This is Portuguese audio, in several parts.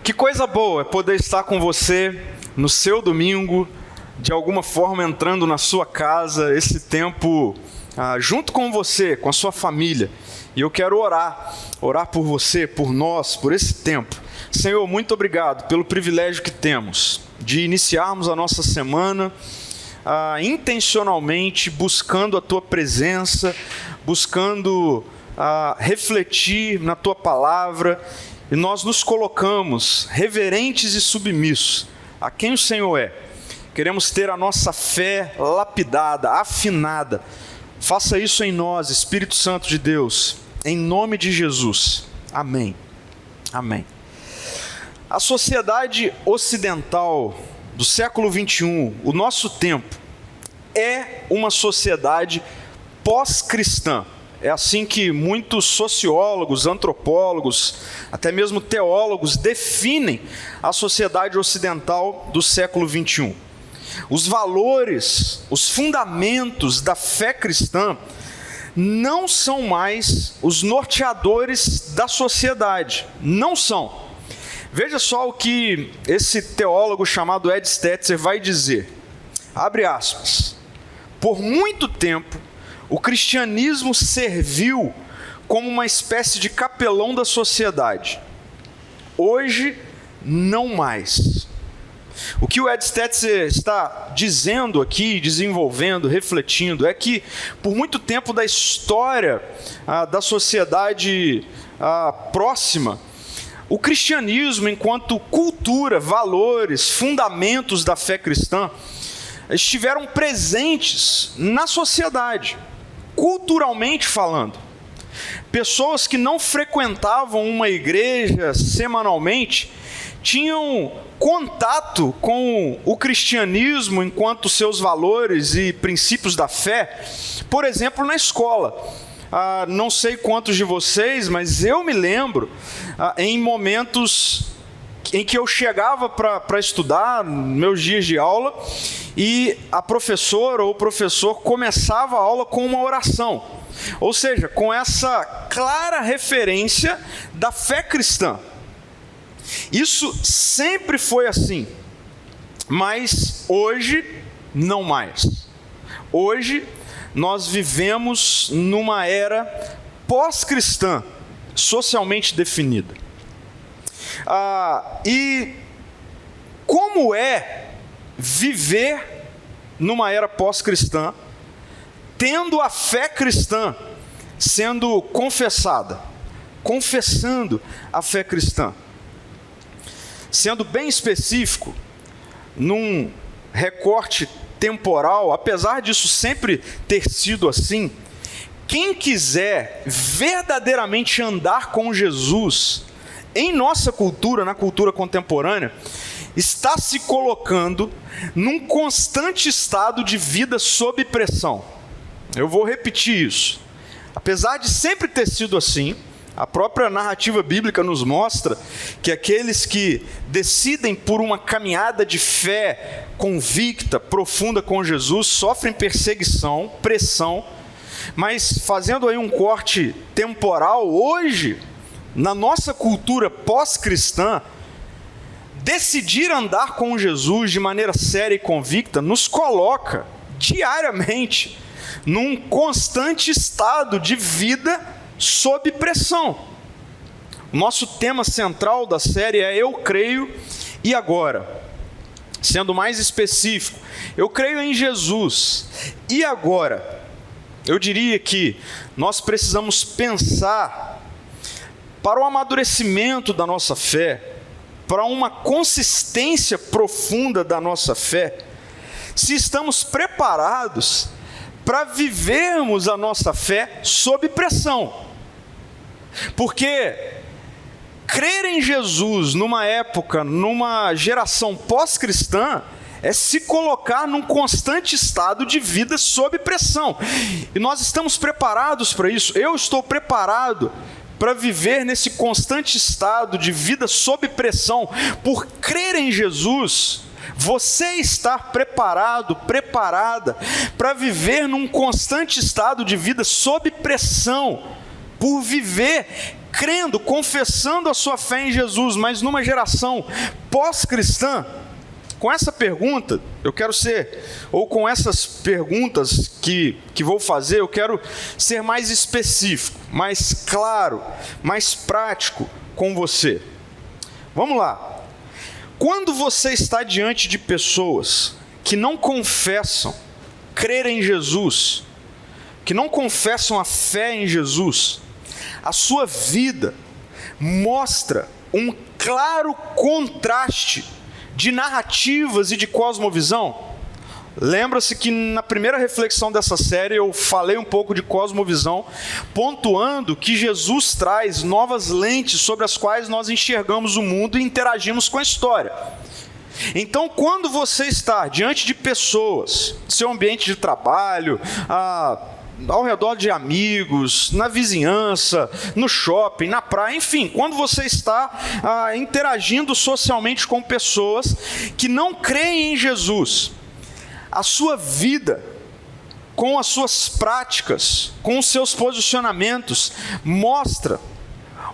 Que coisa boa é poder estar com você no seu domingo, de alguma forma entrando na sua casa, esse tempo junto com você, com a sua família. E eu quero orar por você, por nós, por esse tempo. Senhor, muito obrigado pelo privilégio que temos de iniciarmos a nossa semana intencionalmente buscando a Tua presença, buscando refletir na Tua palavra. E nós nos colocamos reverentes e submissos a quem o Senhor é. Queremos ter a nossa fé lapidada, afinada. Faça isso em nós, Espírito Santo de Deus, em nome de Jesus. Amém. Amém. A sociedade ocidental do século XXI, o nosso tempo, é uma sociedade pós-cristã. É assim que muitos sociólogos, antropólogos, até mesmo teólogos definem a sociedade ocidental do século XXI. Os valores, os fundamentos da fé cristã não são mais os norteadores da sociedade. Não são. Veja só o que esse teólogo chamado Ed Stetzer vai dizer. Abre aspas. Por muito tempo, o cristianismo serviu como uma espécie de capelão da sociedade. Hoje, não mais. O que o Ed Stetzer está dizendo aqui, desenvolvendo, refletindo, é que por muito tempo da história da sociedade próxima, o cristianismo, enquanto cultura, valores, fundamentos da fé cristã, estiveram presentes na sociedade, culturalmente falando. Pessoas que não frequentavam uma igreja semanalmente tinham contato com o cristianismo enquanto seus valores e princípios da fé, por exemplo, na escola. Não sei quantos de vocês, mas eu me lembro em momentos em que eu chegava para estudar, meus dias de aula, e a professora ou o professor começava a aula com uma oração. Ou seja, com essa clara referência da fé cristã. Isso sempre foi assim, mas hoje não mais. Hoje nós vivemos numa era pós-cristã, socialmente definida. E como é viver numa era pós-cristã, tendo a fé cristã sendo confessada, confessando a fé cristã? Sendo bem específico, num recorte temporal, apesar disso sempre ter sido assim, quem quiser verdadeiramente andar com Jesus em nossa cultura, na cultura contemporânea, está se colocando num constante estado de vida sob pressão. Eu vou repetir isso. Apesar de sempre ter sido assim, a própria narrativa bíblica nos mostra que aqueles que decidem por uma caminhada de fé convicta, profunda com Jesus, sofrem perseguição, pressão, mas fazendo aí um corte temporal, hoje, na nossa cultura pós-cristã, decidir andar com Jesus de maneira séria e convicta nos coloca diariamente num constante estado de vida sob pressão. O nosso tema central da série é Eu Creio e Agora. Sendo mais específico, eu creio em Jesus. E agora? Eu diria que nós precisamos pensar para o amadurecimento da nossa fé, para uma consistência profunda da nossa fé, se estamos preparados para vivermos a nossa fé sob pressão. Porque crer em Jesus numa época, numa geração pós-cristã, é se colocar num constante estado de vida sob pressão. E nós estamos preparados para isso. Eu estou preparado para viver nesse constante estado de vida sob pressão. Por crer em Jesus, você está preparado, preparada para viver num constante estado de vida sob pressão. Por viver crendo, confessando a sua fé em Jesus, mas numa geração pós-cristã. Com essa pergunta, com essas perguntas que vou fazer, eu quero ser mais específico, mais claro, mais prático com você. Vamos lá. Quando você está diante de pessoas que não confessam crer em Jesus, que não confessam a fé em Jesus, a sua vida mostra um claro contraste de narrativas e de cosmovisão. Lembra-se que na primeira reflexão dessa série eu falei um pouco de cosmovisão, pontuando que Jesus traz novas lentes sobre as quais nós enxergamos o mundo e interagimos com a história. Então, quando você está diante de pessoas, seu ambiente de trabalho, ao redor de amigos, na vizinhança, no shopping, na praia, enfim, quando você está interagindo socialmente com pessoas que não creem em Jesus, a sua vida, com as suas práticas, com os seus posicionamentos, mostra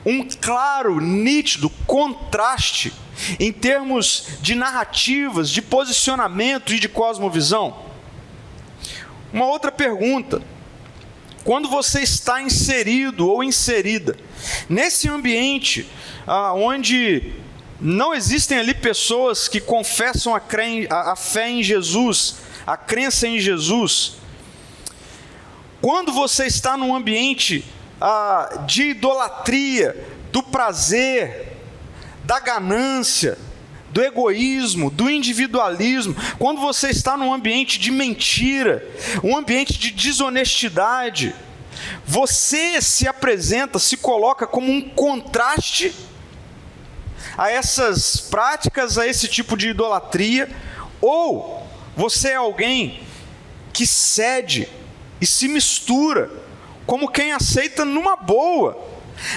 um claro, nítido contraste em termos de narrativas, de posicionamento e de cosmovisão. Uma outra pergunta: quando você está inserido ou inserida nesse ambiente onde não existem ali pessoas que confessam a fé em Jesus, a crença em Jesus, quando você está num ambiente de idolatria, do prazer, da ganância, do egoísmo, do individualismo, quando você está num ambiente de mentira, um ambiente de desonestidade, você se apresenta, se coloca como um contraste a essas práticas, a esse tipo de idolatria, ou você é alguém que cede e se mistura, como quem aceita numa boa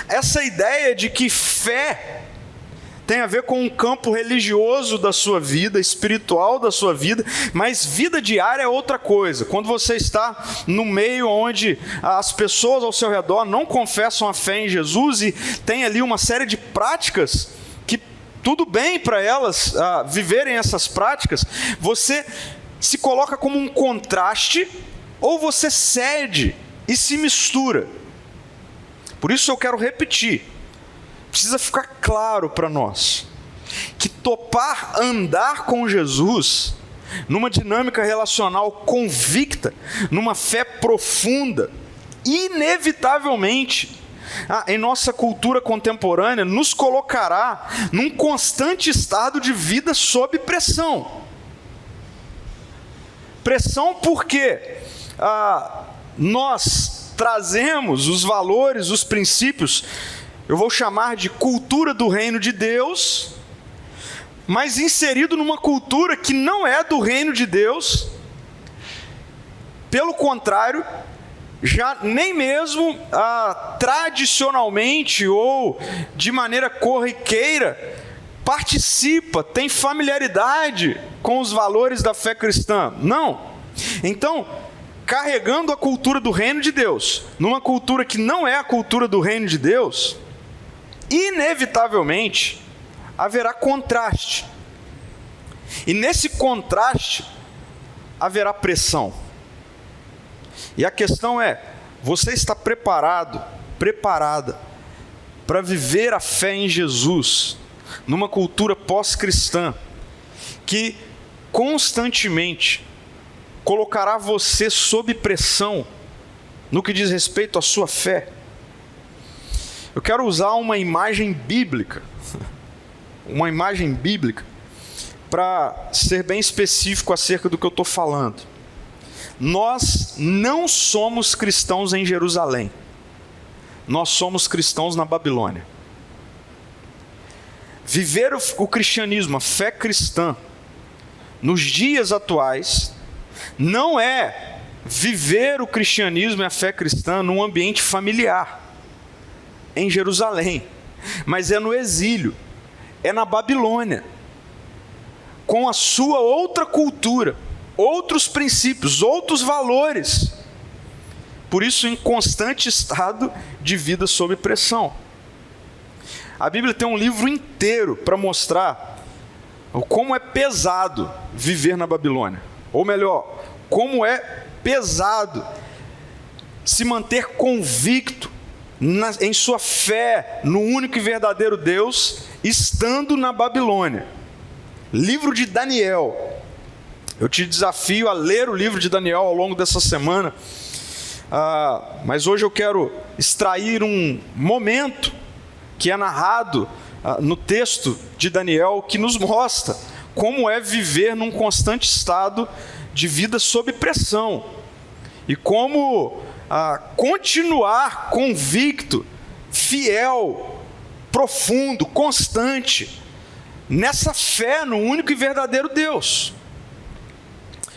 essa ideia de que fé tem a ver com um campo religioso da sua vida, espiritual da sua vida, mas vida diária é outra coisa. Quando você está no meio onde as pessoas ao seu redor não confessam a fé em Jesus e tem ali uma série de práticas que tudo bem para elas viverem essas práticas, você se coloca como um contraste ou você cede e se mistura. Por isso eu quero repetir. Precisa ficar claro para nós que topar andar com Jesus numa dinâmica relacional convicta, numa fé profunda, inevitavelmente, em nossa cultura contemporânea, nos colocará num constante estado de vida sob pressão. Pressão porque nós trazemos os valores, os princípios, eu vou chamar de cultura do reino de Deus, mas inserido numa cultura que não é do reino de Deus. Pelo contrário, já nem mesmo tradicionalmente ou de maneira corriqueira participa, tem familiaridade com os valores da fé cristã. Não. Então, carregando a cultura do reino de Deus numa cultura que não é a cultura do reino de Deus, inevitavelmente, haverá contraste. E nesse contraste, haverá pressão. E a questão é, você está preparado, preparada para viver a fé em Jesus, numa cultura pós-cristã, que constantemente colocará você sob pressão no que diz respeito à sua fé? Eu quero usar uma imagem bíblica, para ser bem específico acerca do que eu estou falando. Nós não somos cristãos em Jerusalém, nós somos cristãos na Babilônia. Viver o cristianismo, a fé cristã, nos dias atuais, não é viver o cristianismo e a fé cristã num ambiente familiar, em Jerusalém, mas é no exílio, é na Babilônia, com a sua outra cultura, outros princípios, outros valores, por isso em constante estado de vida sob pressão. A Bíblia tem um livro inteiro para mostrar como é pesado viver na Babilônia, ou melhor, como é pesado se manter convicto em sua fé no único e verdadeiro Deus, estando na Babilônia. Livro de Daniel. Eu te desafio a ler o livro de Daniel ao longo dessa semana, mas hoje eu quero extrair um momento que é narrado no texto de Daniel, que nos mostra como é viver num constante estado de vida sob pressão, e como continuar convicto, fiel, profundo, constante, nessa fé no único e verdadeiro Deus.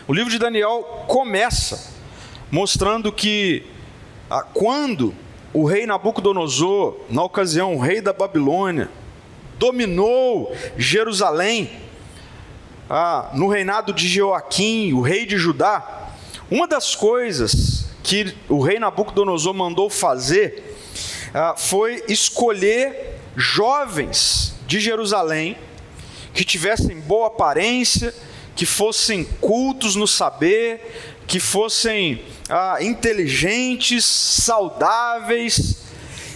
O livro de Daniel começa mostrando que quando o rei Nabucodonosor, na ocasião o rei da Babilônia, dominou Jerusalém, no reinado de Jeoaquim, o rei de Judá, uma das coisas que o rei Nabucodonosor mandou fazer foi escolher jovens de Jerusalém que tivessem boa aparência, que fossem cultos no saber, que fossem inteligentes, saudáveis,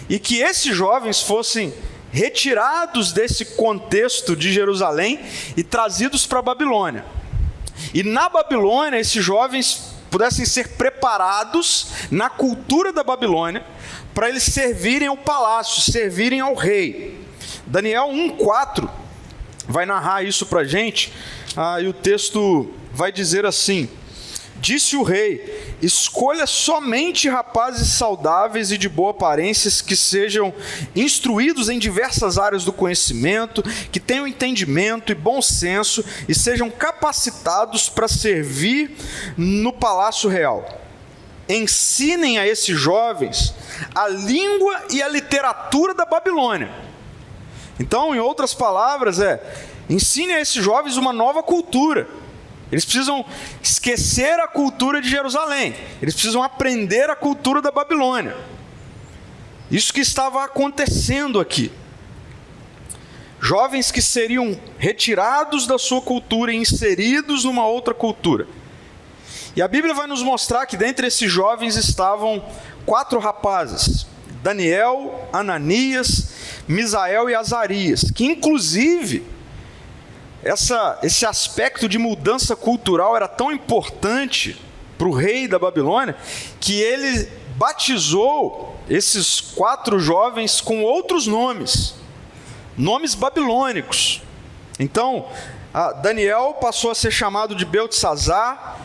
e que esses jovens fossem retirados desse contexto de Jerusalém e trazidos para a Babilônia. E na Babilônia, esses jovens pudessem ser preparados na cultura da Babilônia, para eles servirem ao palácio, servirem ao rei. Daniel 1,4 vai narrar isso para a gente, e o texto vai dizer assim: disse o rei, escolha somente rapazes saudáveis e de boa aparência, que sejam instruídos em diversas áreas do conhecimento, que tenham entendimento e bom senso, e sejam capacitados para servir no palácio real. Ensinem a esses jovens a língua e a literatura da Babilônia. Então, em outras palavras, ensine a esses jovens uma nova cultura. Eles precisam esquecer a cultura de Jerusalém, eles precisam aprender a cultura da Babilônia. Isso que estava acontecendo aqui. Jovens que seriam retirados da sua cultura e inseridos numa outra cultura. E a Bíblia vai nos mostrar que dentre esses jovens estavam 4 rapazes: Daniel, Ananias, Misael e Azarias, que inclusive esse aspecto de mudança cultural era tão importante para o rei da Babilônia, que ele batizou esses 4 jovens com outros nomes babilônicos. Então, Daniel passou a ser chamado de Beltesazar,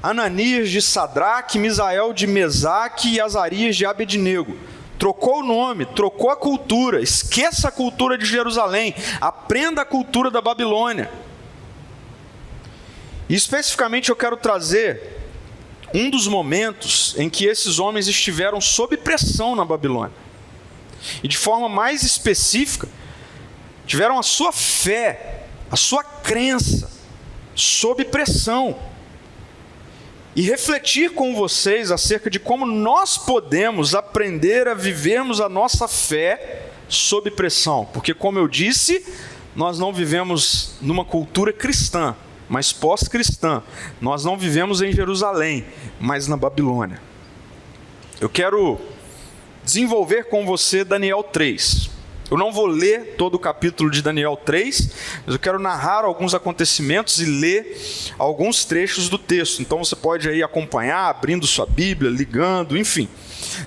Ananias de Sadraque, Misael de Mesaque e Azarias de Abednego. Trocou o nome, trocou a cultura. Esqueça a cultura de Jerusalém, aprenda a cultura da Babilônia. E especificamente eu quero trazer um dos momentos em que esses homens estiveram sob pressão na Babilônia. E de forma mais específica, tiveram a sua fé, a sua crença sob pressão. E refletir com vocês acerca de como nós podemos aprender a vivermos a nossa fé sob pressão. Porque, como eu disse, nós não vivemos numa cultura cristã, mas pós-cristã. Nós não vivemos em Jerusalém, mas na Babilônia. Eu quero desenvolver com você Daniel 3. Eu não vou ler todo o capítulo de Daniel 3, mas eu quero narrar alguns acontecimentos e ler alguns trechos do texto. Então você pode aí acompanhar, abrindo sua Bíblia, ligando, enfim.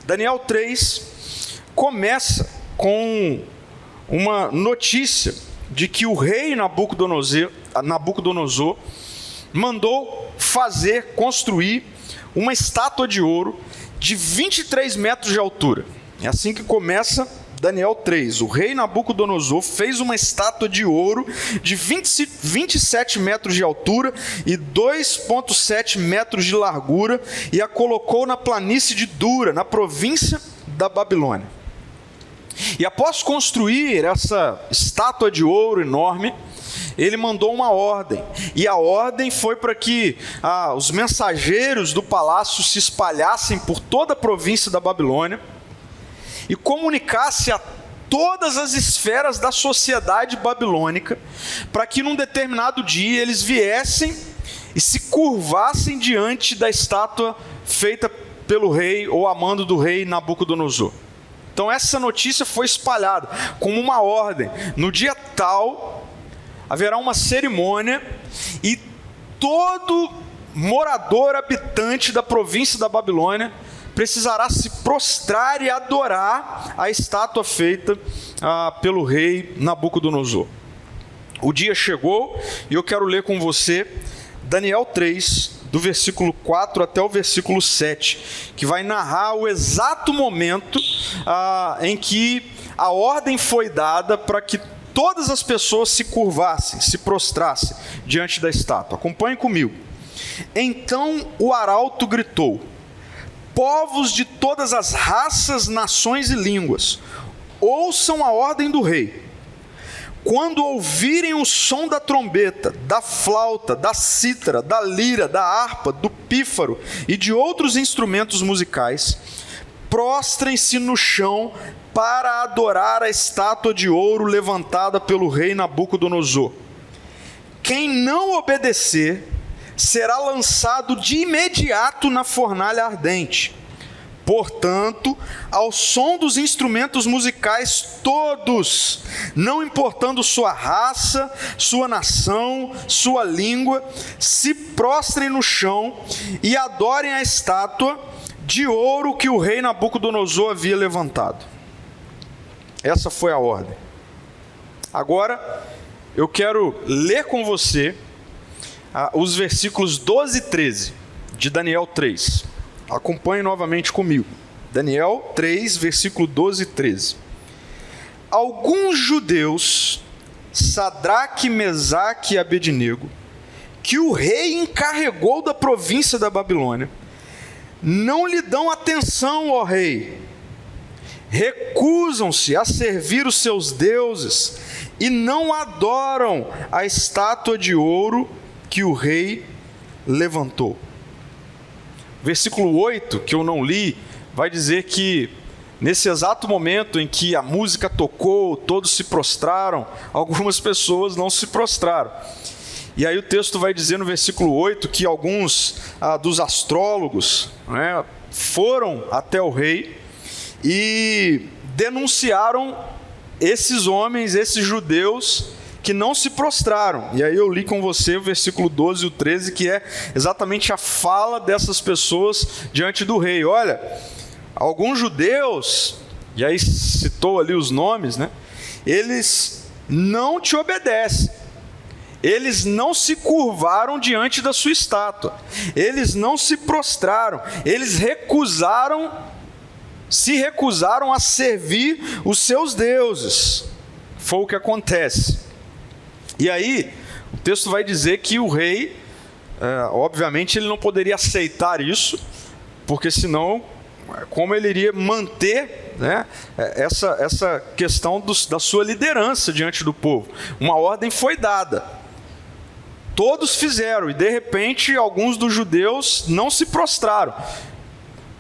Daniel 3 começa com uma notícia de que o rei Nabucodonosor mandou construir uma estátua de ouro de 23 metros de altura. É assim que começa Daniel 3. O rei Nabucodonosor fez uma estátua de ouro de 27 metros de altura e 2,7 metros de largura e a colocou na planície de Dura, na província da Babilônia. E após construir essa estátua de ouro enorme, ele mandou uma ordem, e a ordem foi para que os mensageiros do palácio se espalhassem por toda a província da Babilônia e comunicasse a todas as esferas da sociedade babilônica, para que num determinado dia eles viessem e se curvassem diante da estátua feita pelo rei ou a mando do rei Nabucodonosor. Então essa notícia foi espalhada como uma ordem. No dia tal, haverá uma cerimônia e todo morador, habitante da província da Babilônia precisará se prostrar e adorar a estátua feita pelo rei Nabucodonosor. O dia chegou e eu quero ler com você Daniel 3, do versículo 4 até o versículo 7, que vai narrar o exato momento em que a ordem foi dada para que todas as pessoas se curvassem, se prostrassem diante da estátua. Acompanhe comigo. Então o arauto gritou: povos de todas as raças, nações e línguas, ouçam a ordem do rei. Quando ouvirem o som da trombeta, da flauta, da cítara, da lira, da harpa, do pífaro e de outros instrumentos musicais, prostrem-se no chão para adorar a estátua de ouro levantada pelo rei Nabucodonosor. Quem não obedecer será lançado de imediato na fornalha ardente. Portanto, ao som dos instrumentos musicais todos, não importando sua raça, sua nação, sua língua, se prostrem no chão e adorem a estátua de ouro que o rei Nabucodonosor havia levantado. Essa foi a ordem. Agora, eu quero ler com você os versículos 12 e 13 de Daniel 3. Acompanhe novamente comigo. Daniel 3, versículo 12 e 13. Alguns judeus, Sadraque, Mesaque e Abednego, que o rei encarregou da província da Babilônia, não lhe dão atenção, ó rei. Recusam-se a servir os seus deuses e não adoram a estátua de ouro que o rei levantou. Versículo 8, que eu não li, vai dizer que nesse exato momento em que a música tocou, todos se prostraram, algumas pessoas não se prostraram. E aí o texto vai dizer no versículo 8 que alguns dos astrólogos, foram até o rei e denunciaram esses homens, esses judeus, que não se prostraram. E aí eu li com você o versículo 12 e o 13, que é exatamente a fala dessas pessoas diante do rei. Olha, alguns judeus, e aí citou ali os nomes, eles não te obedecem. Eles não se curvaram diante da sua estátua. Eles não se prostraram. Eles se recusaram a servir os seus deuses. Foi o que acontece. E aí, o texto vai dizer que o rei, obviamente, ele não poderia aceitar isso, porque senão, como ele iria manter essa questão da sua liderança diante do povo? Uma ordem foi dada, todos fizeram, e de repente, alguns dos judeus não se prostraram.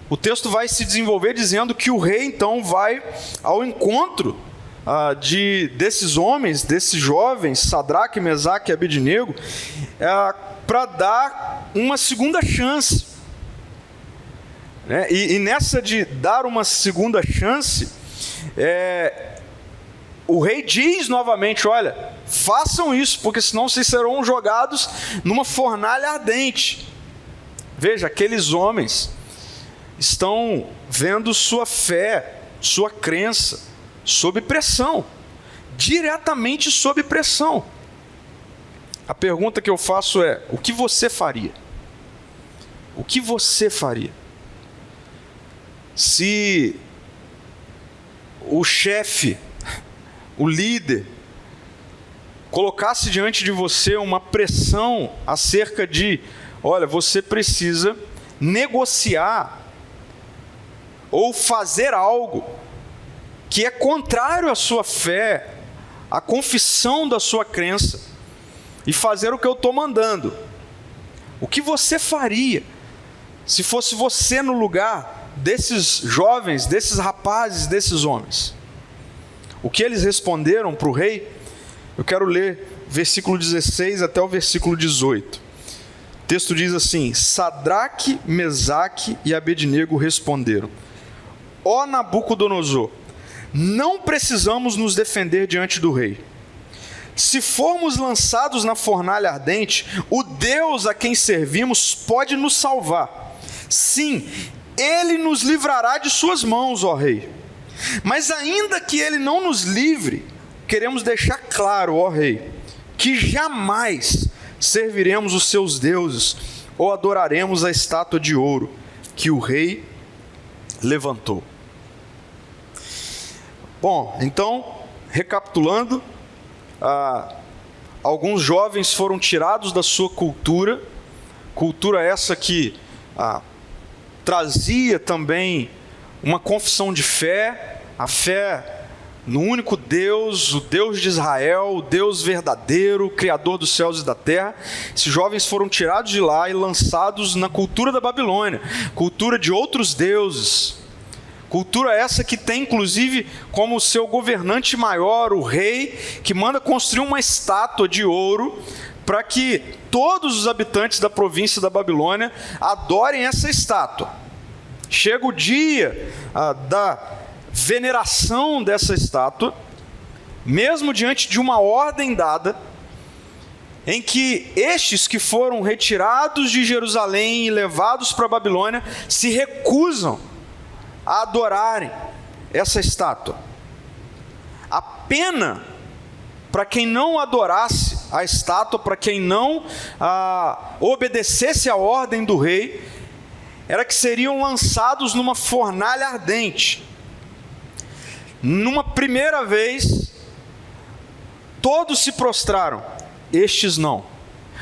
O texto vai se desenvolver dizendo que o rei, então, vai ao encontro desses homens, desses jovens, Sadraque, Mesaque e Abednego, para dar uma segunda chance. E nessa de dar uma segunda chance, o rei diz novamente: olha, façam isso, porque senão vocês serão jogados numa fornalha ardente. Veja, aqueles homens estão vendo sua fé, sua crença, sob pressão, diretamente sob pressão. A pergunta que eu faço é: o que você faria? O que você faria? Se o chefe, o líder, colocasse diante de você uma pressão acerca de: olha, você precisa negociar ou fazer algo que é contrário à sua fé, à confissão da sua crença, e fazer o que eu estou mandando, o que você faria se fosse você no lugar desses jovens, desses rapazes, desses homens? O que eles responderam para o rei? Eu quero ler versículo 16 até o versículo 18. O texto diz assim: Sadraque, Mesaque e Abednego responderam: ó Nabucodonosor, não precisamos nos defender diante do rei. Se formos lançados na fornalha ardente, o Deus a quem servimos pode nos salvar. Sim, Ele nos livrará de suas mãos, ó rei. Mas ainda que Ele não nos livre, queremos deixar claro, ó rei, que jamais serviremos os seus deuses ou adoraremos a estátua de ouro que o rei levantou. Bom, então, recapitulando, alguns jovens foram tirados da sua cultura essa que trazia também uma confissão de fé, a fé no único Deus, o Deus de Israel, o Deus verdadeiro, o Criador dos céus e da terra. Esses jovens foram tirados de lá e lançados na cultura da Babilônia, cultura de outros deuses, cultura essa que tem inclusive como seu governante maior o rei, que manda construir uma estátua de ouro para que todos os habitantes da província da Babilônia adorem essa estátua. Chega o dia da veneração dessa estátua, mesmo diante de uma ordem dada, em que estes que foram retirados de Jerusalém e levados para a Babilônia se recusam a adorarem essa estátua. A pena para quem não adorasse a estátua, para quem não obedecesse à ordem do rei, era que seriam lançados numa fornalha ardente. Numa primeira vez, todos se prostraram, estes não.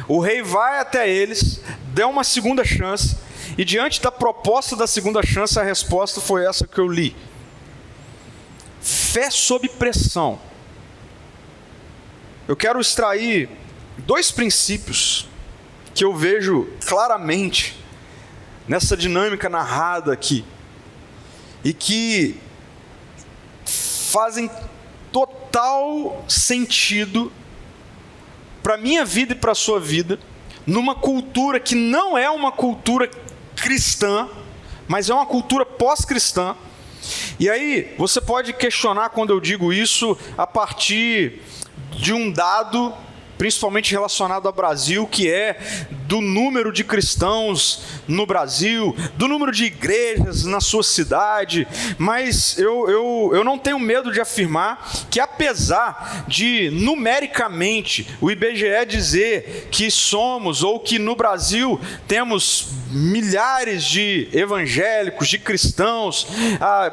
O rei vai até eles, deu uma segunda chance, e diante da proposta da segunda chance, a resposta foi essa que eu li: fé sob pressão. Eu quero extrair 2 princípios que eu vejo claramente nessa dinâmica narrada aqui, e que fazem total sentido para a minha vida e para a sua vida, numa cultura que não é uma cultura cristã, mas é uma cultura pós-cristã. E aí você pode questionar quando eu digo isso a partir de um dado, principalmente relacionado ao Brasil, que é do número de cristãos no Brasil, do número de igrejas na sua cidade, mas eu não tenho medo de afirmar que, apesar de numericamente o IBGE dizer que somos, ou que no Brasil temos milhares de evangélicos, de cristãos,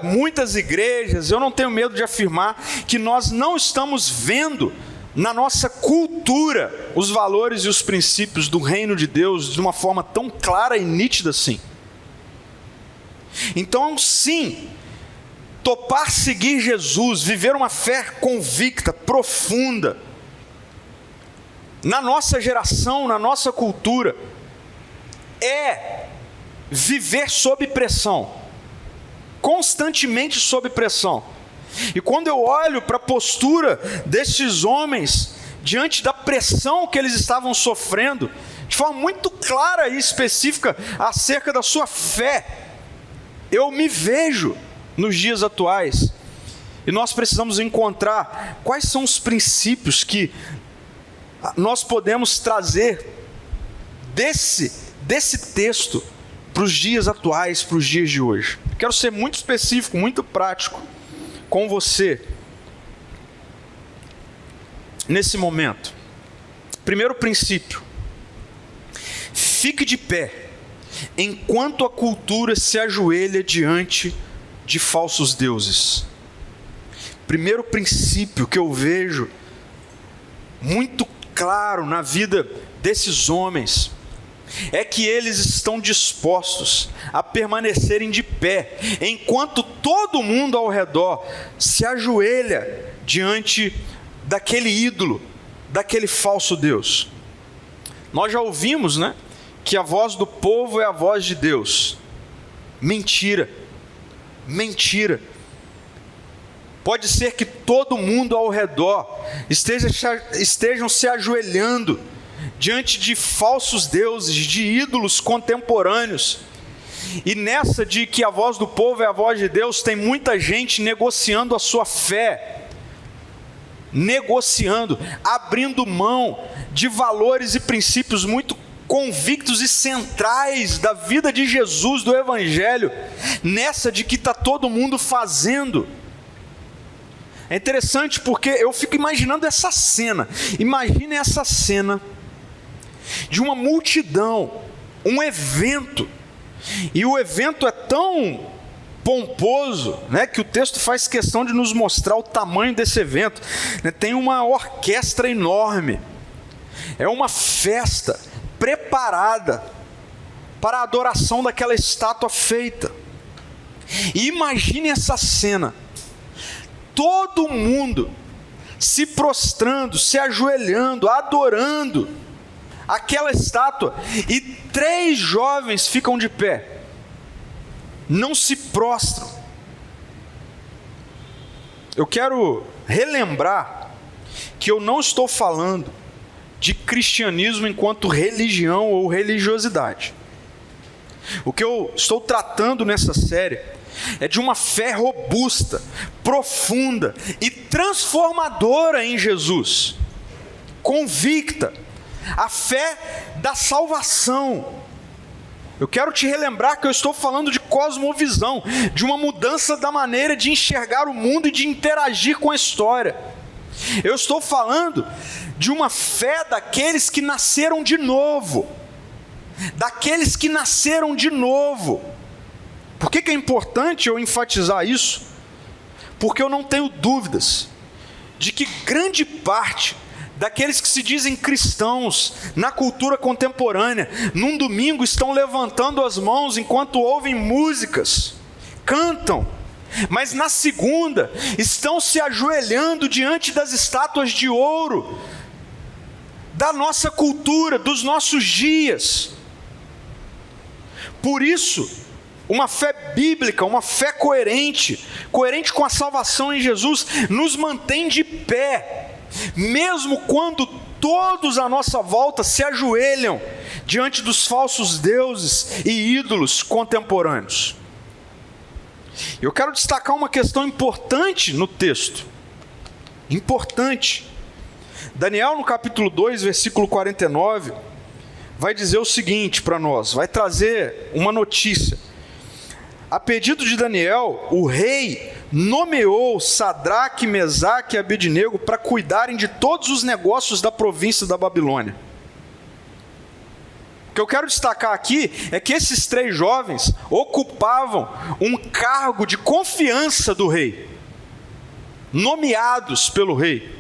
muitas igrejas, eu não tenho medo de afirmar que nós não estamos vendo na nossa cultura os valores e os princípios do reino de Deus de uma forma tão clara e nítida assim. Então, sim, topar seguir Jesus, viver uma fé convicta, profunda, na nossa geração, na nossa cultura, é viver sob pressão, constantemente sob pressão. E quando eu olho para a postura desses homens, diante da pressão que eles estavam sofrendo, de forma muito clara e específica acerca da sua fé, eu me vejo nos dias atuais. E nós precisamos encontrar quais são os princípios que nós podemos trazer desse texto para os dias atuais, para os dias de hoje. Quero ser muito específico, muito prático com você nesse momento. Primeiro princípio: fique de pé enquanto a cultura se ajoelha diante de falsos deuses. Primeiro princípio que eu vejo muito claro na vida desses homens é que eles estão dispostos a permanecerem de pé, enquanto todo mundo ao redor se ajoelha diante daquele ídolo, daquele falso Deus. Nós já ouvimos, né, que a voz do povo é a voz de Deus. Mentira, mentira. Pode ser que todo mundo ao redor estejam se ajoelhando diante de falsos deuses, de ídolos contemporâneos. E nessa de que a voz do povo é a voz de Deus, tem muita gente negociando a sua fé, abrindo mão de valores e princípios muito convictos e centrais da vida de Jesus, do Evangelho, nessa de que está todo mundo fazendo. É interessante porque eu fico imaginando essa cena. Imagine essa cena de uma multidão, um evento, e o evento é tão pomposo, né, que o texto faz questão de nos mostrar o tamanho desse evento, né? Tem uma orquestra enorme, é uma festa preparada para a adoração daquela estátua feita. E imagine essa cena, todo mundo se prostrando, se ajoelhando, adorando aquela estátua, e 3 jovens ficam de pé, não se prostram. Eu quero relembrar que eu não estou falando de cristianismo enquanto religião ou religiosidade. O que eu estou tratando nessa série é de uma fé robusta, profunda e transformadora em Jesus, convicta, a fé da salvação. Eu quero te relembrar que eu estou falando de cosmovisão, de uma mudança da maneira de enxergar o mundo e de interagir com a história. Eu estou falando de uma fé daqueles que nasceram de novo, Por que é importante eu enfatizar isso? Porque eu não tenho dúvidas de que grande parte daqueles que se dizem cristãos na cultura contemporânea, num domingo estão levantando as mãos enquanto ouvem músicas, cantam, mas na segunda estão se ajoelhando diante das estátuas de ouro da nossa cultura, dos nossos dias. Por isso, uma fé bíblica, uma fé coerente com a salvação em Jesus, nos mantém de pé, mesmo quando todos à nossa volta se ajoelham diante dos falsos deuses e ídolos contemporâneos. Eu quero destacar uma questão importante no texto. Importante. Daniel, no capítulo 2, versículo 49, vai dizer o seguinte para nós, vai trazer uma notícia. A pedido de Daniel, o rei nomeou Sadraque, Mesaque e Abednego para cuidarem de todos os negócios da província da Babilônia. O que eu quero destacar aqui é que esses 3 jovens ocupavam um cargo de confiança do rei, nomeados pelo rei.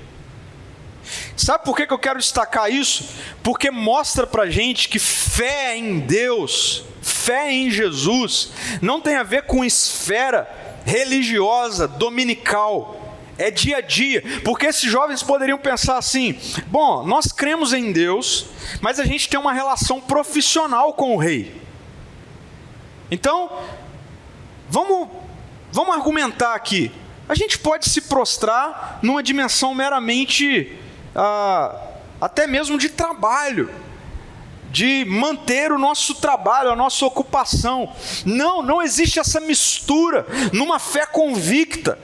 Sabe por que eu quero destacar isso? Porque mostra para a gente que fé em Deus, fé em Jesus, não tem a ver com esfera religiosa, dominical, é dia a dia. Porque esses jovens poderiam pensar assim: bom, nós cremos em Deus, mas a gente tem uma relação profissional com o rei. Então, vamos argumentar aqui. A gente pode se prostrar numa dimensão meramente, até mesmo de trabalho, de manter o nosso trabalho, a nossa ocupação. Não existe essa mistura numa fé convicta.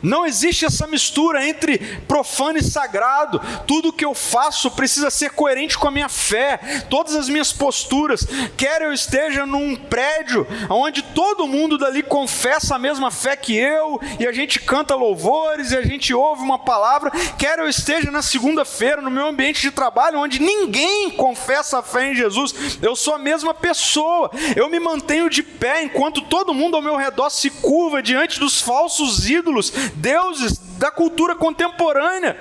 Não existe essa mistura entre profano e sagrado. Tudo que eu faço precisa ser coerente com a minha fé. Todas as minhas posturas, quer eu esteja num prédio onde todo mundo dali confessa a mesma fé que eu, e a gente canta louvores, e a gente ouve uma palavra, quer eu esteja na segunda-feira no meu ambiente de trabalho, onde ninguém confessa a fé em Jesus, eu sou a mesma pessoa. Eu me mantenho de pé enquanto todo mundo ao meu redor se curva diante dos falsos ídolos, deuses da cultura contemporânea.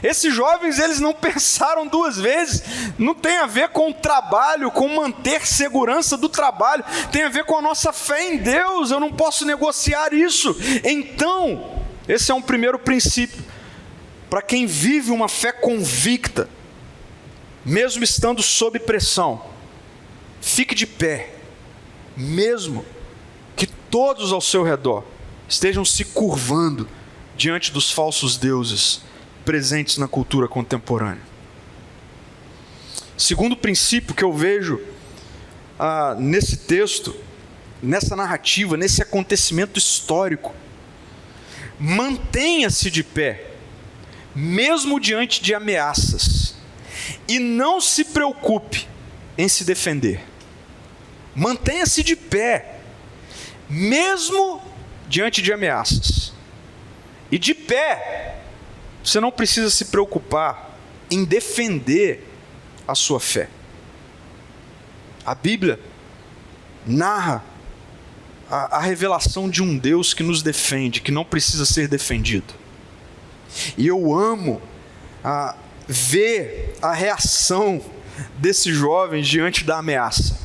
Esses jovens, eles não pensaram duas vezes. Não tem a ver com o trabalho, com manter segurança do trabalho, tem a ver com a nossa fé em Deus. Eu não posso negociar isso. Então, esse é um primeiro princípio para quem vive uma fé convicta, mesmo estando sob pressão. Fique de pé, mesmo que todos ao seu redor estejam se curvando diante dos falsos deuses presentes na cultura contemporânea. Segundo princípio que eu vejo nesse texto, nessa narrativa, nesse acontecimento histórico: mantenha-se de pé, mesmo diante de ameaças, e não se preocupe em se defender. Mantenha-se de pé, mesmo diante de ameaças. E de pé, você não precisa se preocupar em defender a sua fé. A Bíblia narra a revelação de um Deus que nos defende, que não precisa ser defendido. E eu amo ver a reação desses jovens diante da ameaça.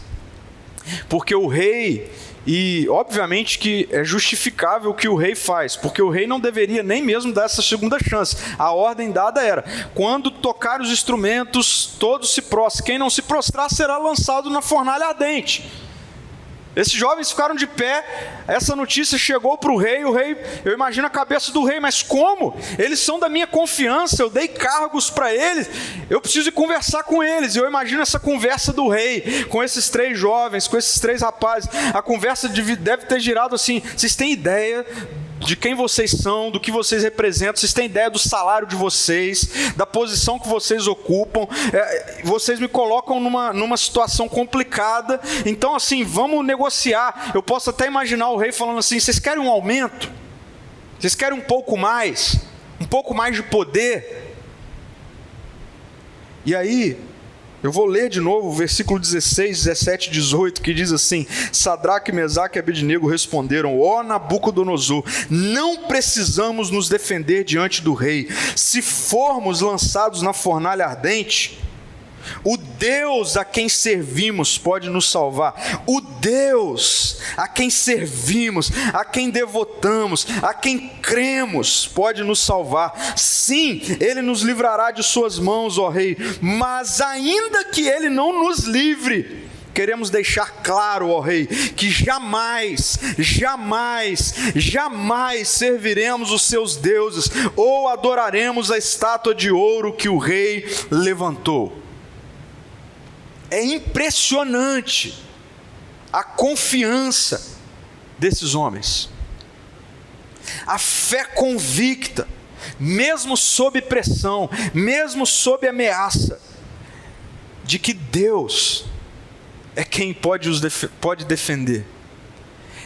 Porque o rei, e obviamente que é justificável o que o rei faz, porque o rei não deveria nem mesmo dar essa segunda chance. A ordem dada era: quando tocar os instrumentos, todos se prostrem. Quem não se prostrar será lançado na fornalha ardente. Esses jovens ficaram de pé, essa notícia chegou para o rei, eu imagino a cabeça do rei: mas como? Eles são da minha confiança, eu dei cargos para eles, eu preciso ir conversar com eles. Eu imagino essa conversa do rei, com esses três jovens, com esses três rapazes. A conversa deve ter girado assim: vocês têm ideia de quem vocês são, do que vocês representam? Vocês têm ideia do salário de vocês, da posição que vocês ocupam? Vocês me colocam numa situação complicada, então assim, vamos negociar. Eu posso até imaginar o rei falando assim: vocês querem um aumento? Vocês querem um pouco mais de poder? E aí, eu vou ler de novo o versículo 16, 17 e 18, que diz assim: Sadraque, Mesaque e Abednego responderam: ó Nabucodonosor, não precisamos nos defender diante do rei. Se formos lançados na fornalha ardente, o Deus a quem servimos pode nos salvar. O Deus a quem servimos, a quem devotamos, a quem cremos, pode nos salvar. Sim, Ele nos livrará de suas mãos, ó Rei. Mas ainda que Ele não nos livre, queremos deixar claro, ó Rei, que jamais serviremos os seus deuses ou adoraremos a estátua de ouro que o rei levantou. É impressionante a confiança desses homens, a fé convicta, mesmo sob pressão, mesmo sob ameaça, de que Deus é quem pode defender,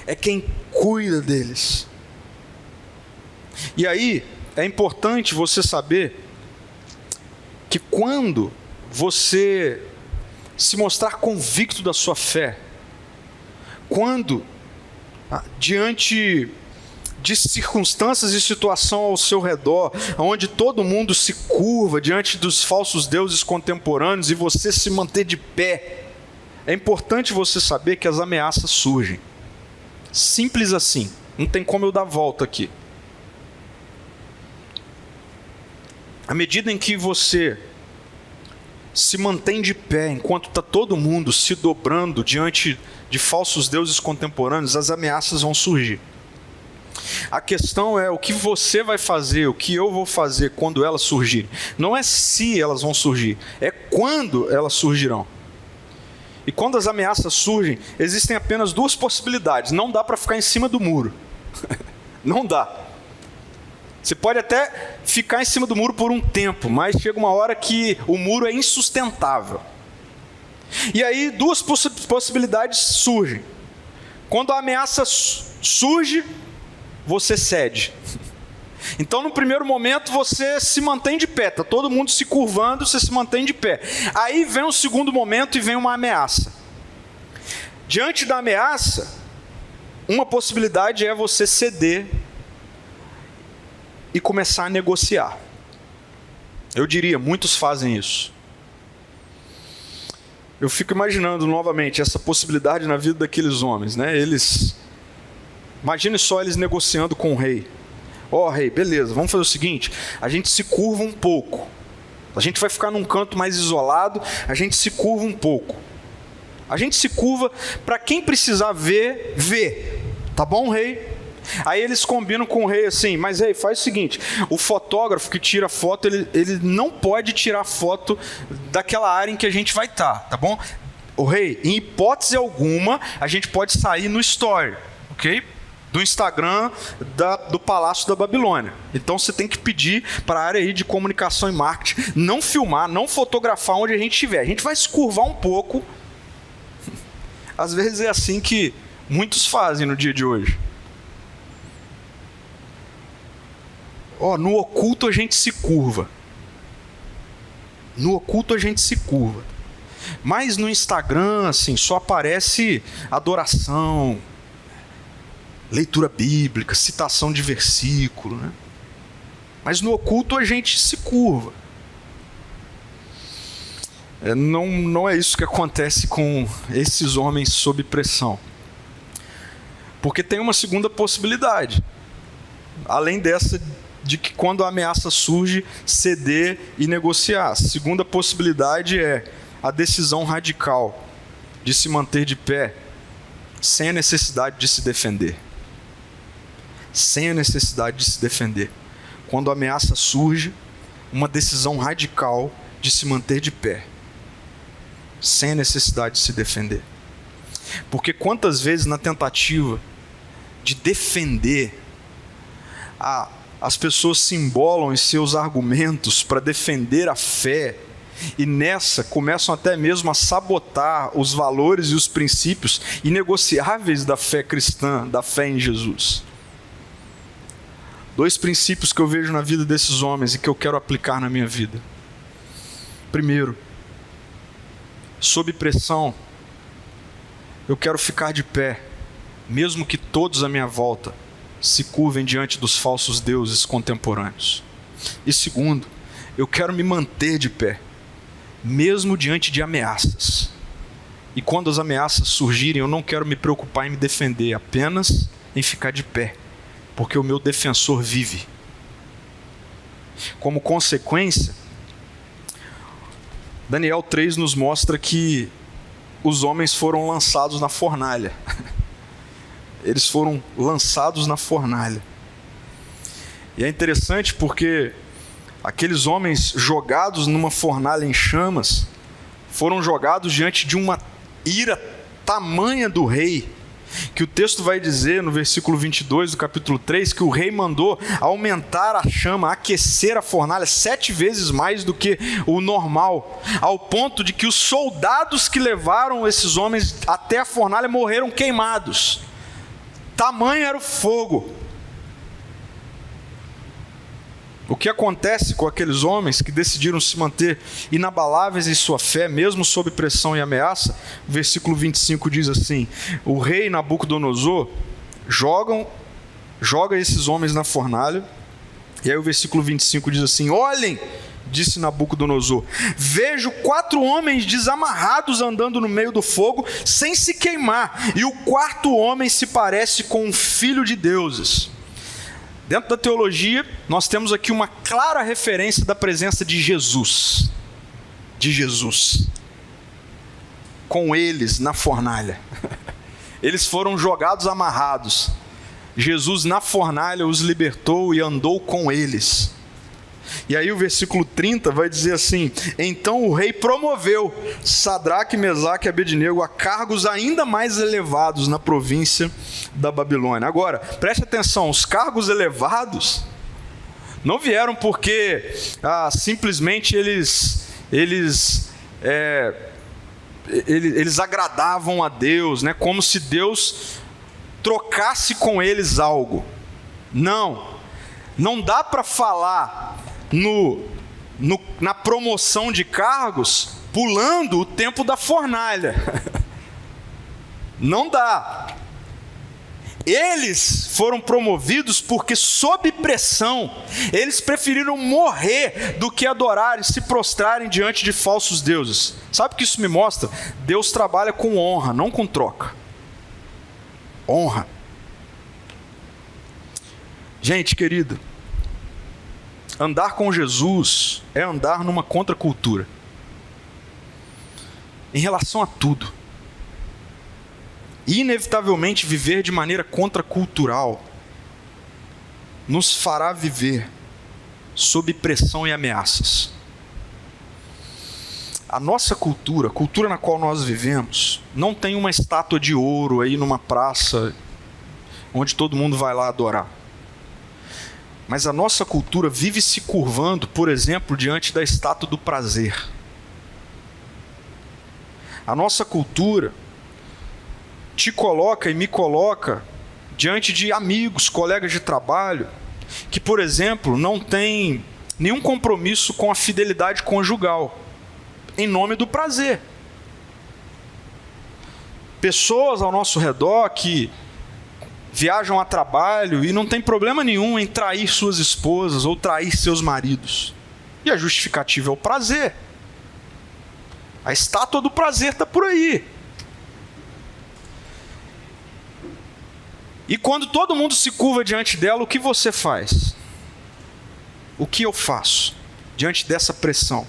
é quem cuida deles. E aí, é importante você saber que quando você se mostrar convicto da sua fé, quando diante de circunstâncias e situação ao seu redor, onde todo mundo se curva diante dos falsos deuses contemporâneos e você se manter de pé, é importante você saber que as ameaças surgem. Simples assim, não tem como eu dar volta aqui. À medida em que você se mantém de pé, enquanto está todo mundo se dobrando diante de falsos deuses contemporâneos, as ameaças vão surgir. A questão é o que você vai fazer, o que eu vou fazer quando elas surgirem. Não é se elas vão surgir, é quando elas surgirão. E quando as ameaças surgem, existem apenas duas possibilidades. Não dá para ficar em cima do muro. Não dá. Você pode até ficar em cima do muro por um tempo, mas chega uma hora que o muro é insustentável. E aí duas possibilidades surgem. Quando a ameaça surge, você cede. Então, no primeiro momento, você se mantém de pé. Está todo mundo se curvando, você se mantém de pé. Aí vem um segundo momento e vem uma ameaça. Diante da ameaça, uma possibilidade é você ceder e começar a negociar. Eu diria, muitos fazem isso. Eu fico imaginando novamente essa possibilidade na vida daqueles homens, né? Imagine só eles negociando com o rei. Rei, beleza, vamos fazer o seguinte, a gente se curva um pouco. A gente vai ficar num canto mais isolado, a gente se curva um pouco. A gente se curva para quem precisar ver, ver. Tá bom, rei? Aí eles combinam com o rei assim, mas rei, faz o seguinte, o fotógrafo que tira foto, ele não pode tirar foto daquela área em que a gente vai estar, tá bom? O rei, em hipótese alguma, a gente pode sair no story, ok? Do Instagram do Palácio da Babilônia. Então você tem que pedir para a área aí de comunicação e marketing não filmar, não fotografar onde a gente estiver. A gente vai se curvar um pouco. Às vezes é assim que muitos fazem no dia de hoje. No oculto a gente se curva. No oculto a gente se curva. Mas no Instagram, assim, só aparece adoração, leitura bíblica, citação de versículo, né? Mas no oculto a gente se curva. Não é isso que acontece com esses homens sob pressão. Porque tem uma segunda possibilidade. Além dessa de que quando a ameaça surge, ceder e negociar. A segunda possibilidade é a decisão radical de se manter de pé sem a necessidade de se defender. Sem a necessidade de se defender. Quando a ameaça surge, uma decisão radical de se manter de pé, sem a necessidade de se defender. Porque quantas vezes na tentativa de defender, as pessoas se embolam em seus argumentos para defender a fé, e nessa começam até mesmo a sabotar os valores e os princípios inegociáveis da fé cristã, da fé em Jesus. Dois princípios que eu vejo na vida desses homens e que eu quero aplicar na minha vida. Primeiro, sob pressão, eu quero ficar de pé, mesmo que todos à minha volta se curvem diante dos falsos deuses contemporâneos. E segundo, eu quero me manter de pé, mesmo diante de ameaças. E quando as ameaças surgirem, eu não quero me preocupar em me defender, apenas em ficar de pé, porque o meu defensor vive. Como consequência, Daniel 3 nos mostra que os homens foram lançados na fornalha. Eles foram lançados na fornalha. E é interessante porque aqueles homens jogados numa fornalha em chamas foram jogados diante de uma ira tamanha do rei, que o texto vai dizer no versículo 22 do capítulo 3, que o rei mandou aumentar a chama, aquecer a fornalha 7 vezes mais do que o normal, ao ponto de que os soldados que levaram esses homens até a fornalha morreram queimados. Tamanho era o fogo. O que acontece com aqueles homens que decidiram se manter inabaláveis em sua fé, mesmo sob pressão e ameaça? O versículo 25 diz assim: o rei Nabucodonosor joga esses homens na fornalha. E aí o versículo 25 diz assim: olhem, disse Nabucodonosor, vejo 4 homens desamarrados andando no meio do fogo, sem se queimar, e o 4º homem se parece com um filho de deuses. Dentro da teologia, nós temos aqui uma clara referência da presença de Jesus. De Jesus. Com eles na fornalha. Eles foram jogados amarrados. Jesus na fornalha os libertou e andou com eles. E aí o versículo 30 vai dizer assim: então o rei promoveu Sadraque, Mesaque e Abednego a cargos ainda mais elevados na província da Babilônia. Agora, preste atenção, os cargos elevados não vieram porque simplesmente eles agradavam a Deus, né? Como se Deus trocasse com eles algo. Não dá para falar na promoção de cargos pulando o tempo da fornalha. Não dá. Eles foram promovidos porque, sob pressão, eles preferiram morrer do que adorar e se prostrarem diante de falsos deuses. Sabe o que isso me mostra? Deus trabalha com honra, não com troca. Honra. Gente querida, andar com Jesus é andar numa contracultura. Em relação a tudo. E inevitavelmente viver de maneira contracultural nos fará viver sob pressão e ameaças. A nossa cultura, a cultura na qual nós vivemos, não tem uma estátua de ouro aí numa praça onde todo mundo vai lá adorar. Mas a nossa cultura vive se curvando, por exemplo, diante da estátua do prazer. A nossa cultura te coloca e me coloca diante de amigos, colegas de trabalho, que, por exemplo, não têm nenhum compromisso com a fidelidade conjugal, em nome do prazer. Pessoas ao nosso redor que viajam a trabalho e não tem problema nenhum em trair suas esposas ou trair seus maridos. E a justificativa é o prazer. A estátua do prazer está por aí. E quando todo mundo se curva diante dela, o que você faz? O que eu faço diante dessa pressão?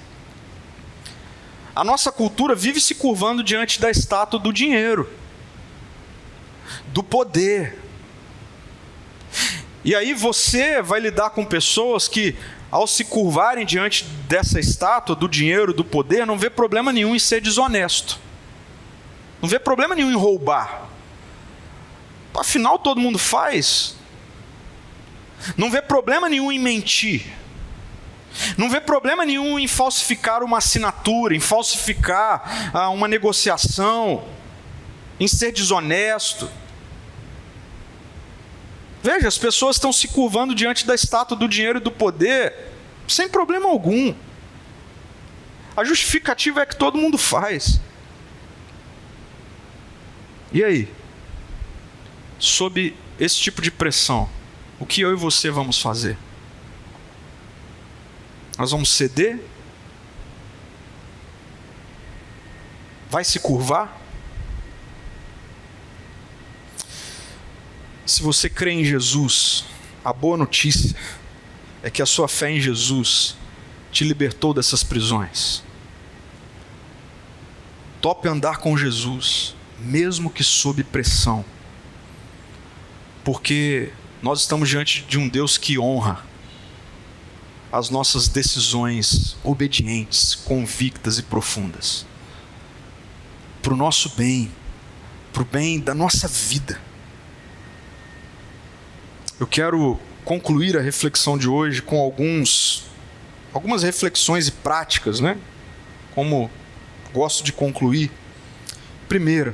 A nossa cultura vive se curvando diante da estátua do dinheiro, do poder. E aí você vai lidar com pessoas que, ao se curvarem diante dessa estátua do dinheiro, do poder, não vê problema nenhum em ser desonesto. Não vê problema nenhum em roubar. Afinal, todo mundo faz. Não vê problema nenhum em mentir. Não vê problema nenhum em falsificar uma assinatura, em falsificar uma negociação, em ser desonesto. Veja, as pessoas estão se curvando diante da estátua do dinheiro e do poder, sem problema algum. A justificativa é que todo mundo faz. E aí? Sob esse tipo de pressão, o que eu e você vamos fazer? Nós vamos ceder? Vai se curvar? Se você crê em Jesus, a boa notícia é que a sua fé em Jesus te libertou dessas prisões. Tope andar com Jesus, mesmo que sob pressão. Porque nós estamos diante de um Deus que honra as nossas decisões obedientes, convictas e profundas. Para o nosso bem, para o bem da nossa vida. Eu quero concluir a reflexão de hoje com algumas reflexões e práticas, né? Como gosto de concluir. Primeiro,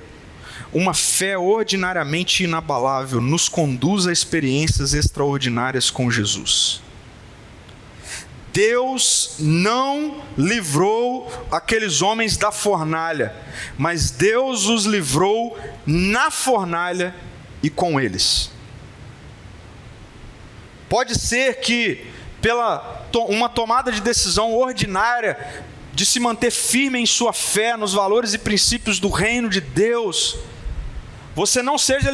uma fé ordinariamente inabalável nos conduz a experiências extraordinárias com Jesus. Deus não livrou aqueles homens da fornalha, mas Deus os livrou na fornalha e com eles. Pode ser que, pela uma tomada de decisão ordinária, de se manter firme em sua fé, nos valores e princípios do reino de Deus, você não seja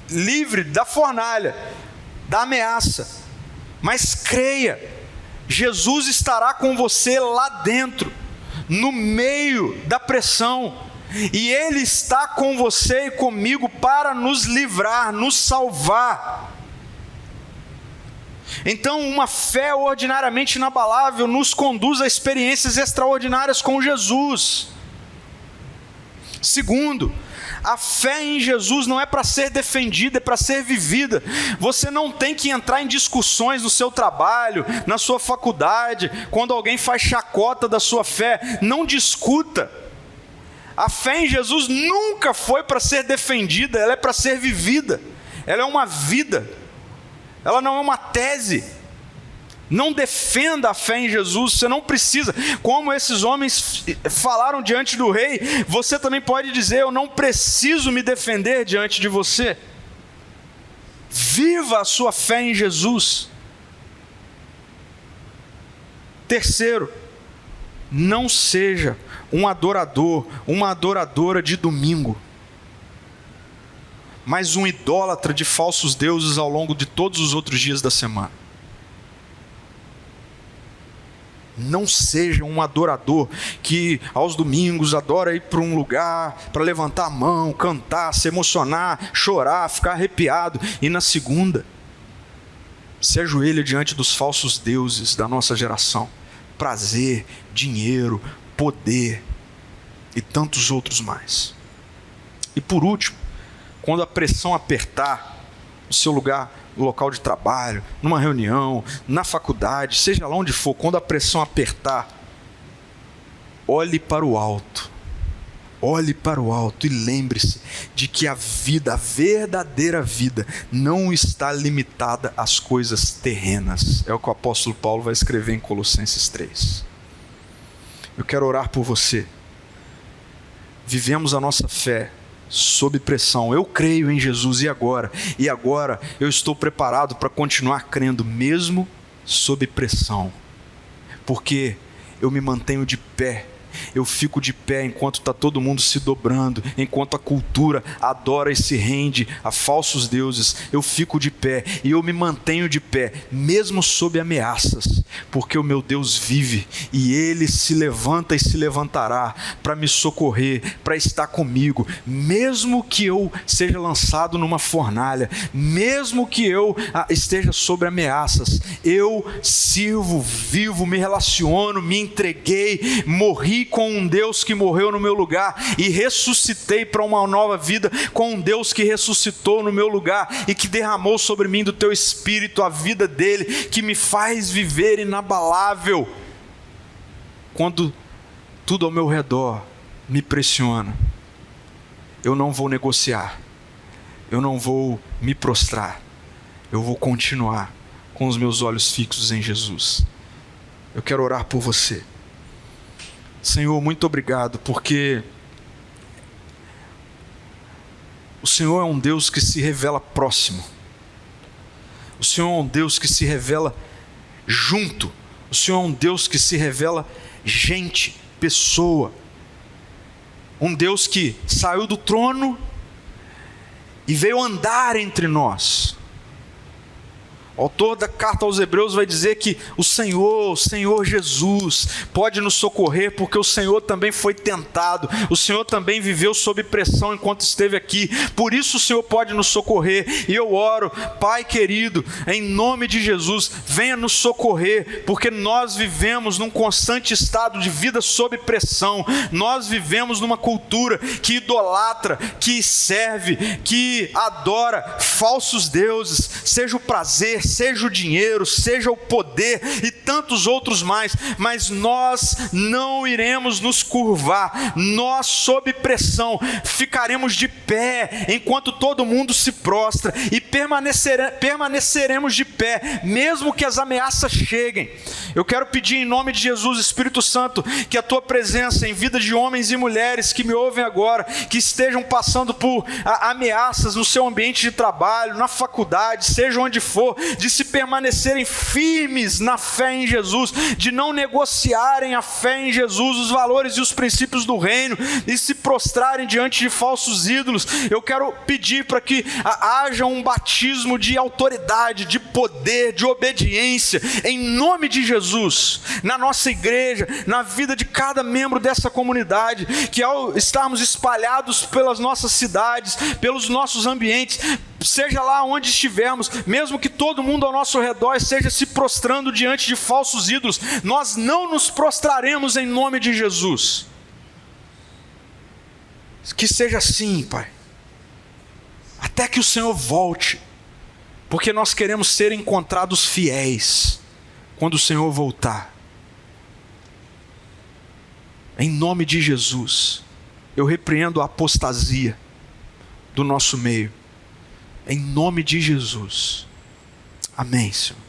livre da fornalha, da ameaça, mas creia, Jesus estará com você lá dentro, no meio da pressão, e Ele está com você e comigo para nos livrar, nos salvar. Então, uma fé ordinariamente inabalável nos conduz a experiências extraordinárias com Jesus. Segundo, a fé em Jesus não é para ser defendida, é para ser vivida. Você não tem que entrar em discussões no seu trabalho, na sua faculdade, quando alguém faz chacota da sua fé. Não discuta. A fé em Jesus nunca foi para ser defendida, ela é para ser vivida. Ela é uma vida, ela não é uma tese. Não defenda a fé em Jesus, você não precisa. Como esses homens falaram diante do rei, você também pode dizer: eu não preciso me defender diante de você. Viva a sua fé em Jesus. Terceiro, não seja um adorador, uma adoradora de domingo, mas um idólatra de falsos deuses ao longo de todos os outros dias da semana. Não seja um adorador que aos domingos adora ir para um lugar para levantar a mão, cantar, se emocionar, chorar, ficar arrepiado, e na segunda se ajoelha diante dos falsos deuses da nossa geração. Prazer, dinheiro, poder e tantos outros mais. E por último, quando a pressão apertar no seu lugar, no local de trabalho, numa reunião, na faculdade, seja lá onde for, quando a pressão apertar, olhe para o alto. Olhe para o alto e lembre-se de que a vida, a verdadeira vida, não está limitada às coisas terrenas. É o que o apóstolo Paulo vai escrever em Colossenses 3. Eu quero orar por você. Vivemos a nossa fé sob pressão. Eu creio em Jesus e agora eu estou preparado para continuar crendo mesmo sob pressão, porque eu me mantenho de pé. Eu fico de pé enquanto está todo mundo se dobrando, enquanto a cultura adora e se rende a falsos deuses. Eu fico de pé e eu me mantenho de pé, mesmo sob ameaças, porque o meu Deus vive e Ele se levanta e se levantará para me socorrer, para estar comigo, mesmo que eu seja lançado numa fornalha, mesmo que eu esteja sob ameaças. Eu sirvo, vivo, me relaciono, me entreguei, morri com um Deus que morreu no meu lugar e ressuscitei para uma nova vida com um Deus que ressuscitou no meu lugar e que derramou sobre mim do teu Espírito a vida dele, que me faz viver inabalável quando tudo ao meu redor me pressiona. Eu não vou negociar, eu não vou me prostrar, eu vou continuar com os meus olhos fixos em Jesus. Eu quero orar por você. Senhor, muito obrigado, porque o Senhor é um Deus que se revela próximo. O Senhor é um Deus que se revela junto. O Senhor é um Deus que se revela gente, pessoa. Um Deus que saiu do trono e veio andar entre nós. O autor da carta aos Hebreus vai dizer que o Senhor Jesus pode nos socorrer, porque o Senhor também foi tentado, o Senhor também viveu sob pressão enquanto esteve aqui, por isso o Senhor pode nos socorrer. E eu oro, Pai querido, em nome de Jesus, venha nos socorrer, porque nós vivemos num constante estado de vida sob pressão. Nós vivemos numa cultura que idolatra, que serve, que adora falsos deuses, seja o prazer, seja o dinheiro, seja o poder e tantos outros mais, mas nós não iremos nos curvar. Nós, sob pressão, ficaremos de pé enquanto todo mundo se prostra e permaneceremos de pé, mesmo que as ameaças cheguem. Eu quero pedir em nome de Jesus, Espírito Santo, que a tua presença em vida de homens e mulheres que me ouvem agora, que estejam passando por ameaças no seu ambiente de trabalho, na faculdade, seja onde for, de se permanecerem firmes na fé em Jesus, de não negociarem a fé em Jesus, os valores e os princípios do reino, e se prostrarem diante de falsos ídolos. Eu quero pedir para que haja um batismo batismo de autoridade, de poder, de obediência, em nome de Jesus, na nossa igreja, na vida de cada membro dessa comunidade, que ao estarmos espalhados pelas nossas cidades, pelos nossos ambientes, seja lá onde estivermos, mesmo que todo mundo ao nosso redor esteja se prostrando diante de falsos ídolos, nós não nos prostraremos em nome de Jesus. Que seja assim, Pai, até que o Senhor volte, porque nós queremos ser encontrados fiéis quando o Senhor voltar. Em nome de Jesus, eu repreendo a apostasia do nosso meio, em nome de Jesus. Amém, Senhor.